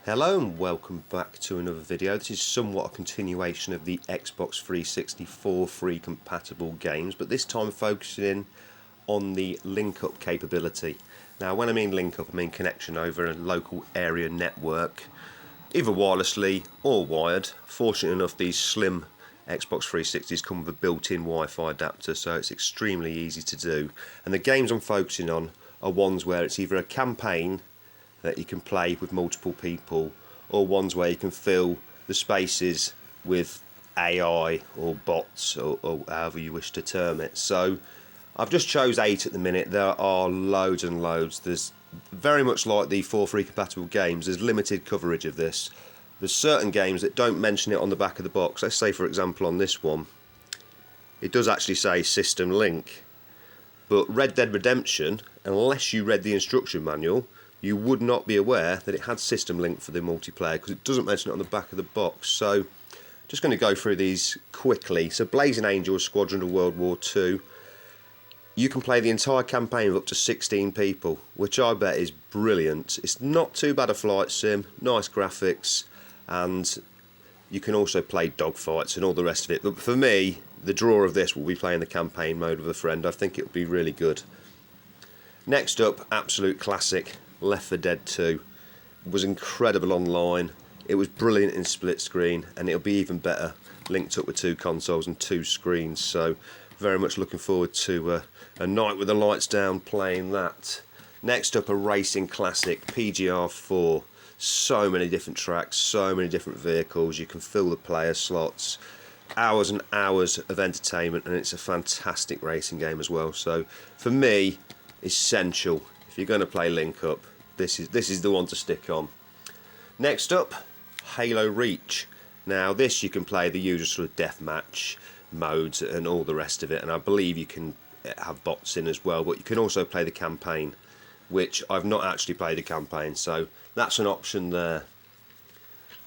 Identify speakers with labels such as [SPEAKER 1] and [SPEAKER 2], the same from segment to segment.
[SPEAKER 1] Hello and welcome back to another video. This is somewhat a continuation of the Xbox 364 free compatible games, but this time focusing on the link-up capability. Now when I mean link-up, I mean connection over a local area network, either wirelessly or wired. Fortunate enough, these slim Xbox 360s come with a built-in Wi-Fi adapter, so it's extremely easy to do. And the games I'm focusing on are ones where it's either a campaign that you can play with multiple people, or ones where you can fill the spaces with AI or bots, or however you wish to term it. So I've just chose 8 at the minute. There are loads and loads. There's very much like the 4 free compatible games, there's limited coverage of this. There's certain games that don't mention it on the back of the box. Let's say for example on this one, it does actually say System Link, but Red Dead Redemption, unless you read the instruction manual, you would not be aware that it had System Link for the multiplayer, because it doesn't mention it on the back of the box. So just going to go through these quickly. So Blazing Angels Squadron of World War II, you can play the entire campaign with up to 16 people, which I bet is brilliant. It's not too bad a flight sim, nice graphics, and you can also play dogfights and all the rest of it. But for me, the draw of this will be playing the campaign mode with a friend. I think it would be really good. Next up, absolute classic, Left 4 Dead 2. It was incredible online, it was brilliant in split screen, and it'll be even better linked up with 2 consoles and 2 screens. So very much looking forward to a night with the lights down playing that. Next up, a racing classic, PGR 4. So many different tracks, so many different vehicles, you can fill the player slots, hours and hours of entertainment, and it's a fantastic racing game as well. So for me, essential. If you're going to play Link Up, this is the one to stick on. Next up, Halo Reach. Now this you can play the usual sort of deathmatch modes and all the rest of it, and I believe you can have bots in as well, but you can also play the campaign, which I've not actually played the campaign, so that's an option there.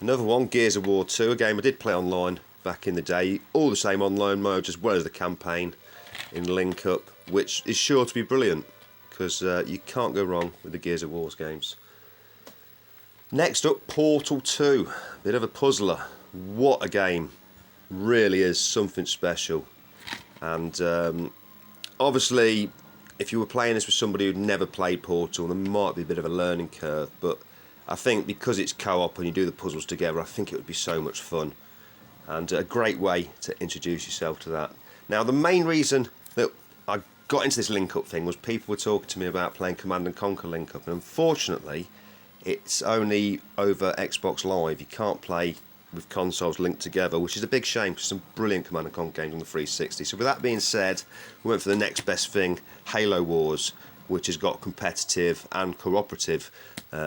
[SPEAKER 1] Another one, Gears of War 2, a game I did play online back in the day, all the same online modes as well as the campaign in Link Up, which is sure to be brilliant, because you can't go wrong with the Gears of War games. Next up, Portal 2, bit of a puzzler. What a game, really is something special. And obviously, if you were playing this with somebody who'd never played Portal, there might be a bit of a learning curve, but I think because it's co-op and you do the puzzles together, I think it would be so much fun, and a great way to introduce yourself to that. Now the main reason that I got into this link-up thing was people were talking to me about playing Command & Conquer link-up, and unfortunately it's only over Xbox Live. You can't play with consoles linked together, which is a big shame, because some brilliant Command & Conquer games on the 360. So with that being said, we went for the next best thing, Halo Wars, which has got competitive and cooperative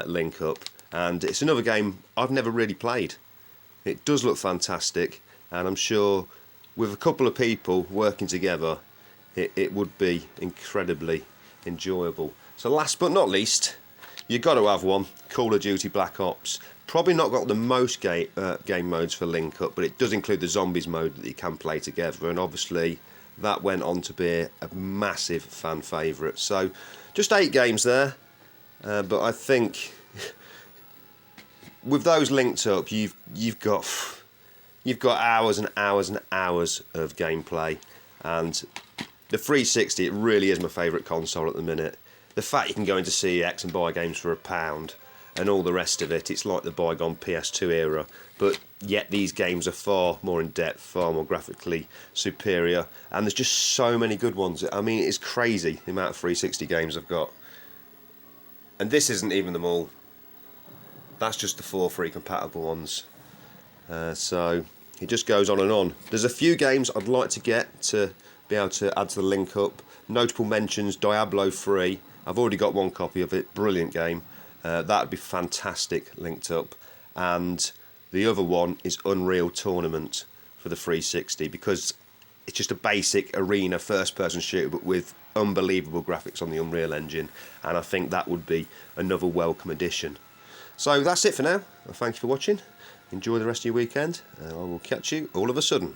[SPEAKER 1] link-up, and it's another game I've never really played. It does look fantastic, and I'm sure with a couple of people working together it would be incredibly enjoyable. So last but not least, you've got to have one, Call of Duty Black Ops. Probably not got the most game modes for Link Up, but it does include the Zombies mode that you can play together, and obviously that went on to be a massive fan favourite. So just 8 games there, but I think with those linked up, you've got hours and hours and hours of gameplay. And the 360, it really is my favourite console at the minute. The fact you can go into CEX and buy games for £1 and all the rest of it, it's like the bygone PS2 era, but yet these games are far more in depth, far more graphically superior, and there's just so many good ones. I mean, it's crazy the amount of 360 games I've got, and this isn't even them all. That's just the 4 free compatible ones. So it just goes on and on. There's a few games I'd like to get to be able to add to the link up. Notable mentions, Diablo 3. I've already got 1 copy of it, brilliant game. That would be fantastic linked up. And the other one is Unreal Tournament for the 360, because it's just a basic arena first-person shooter, but with unbelievable graphics on the Unreal Engine, and I think that would be another welcome addition. So that's it for now. Thank you for watching. Enjoy the rest of your weekend, and I will catch you all of a sudden.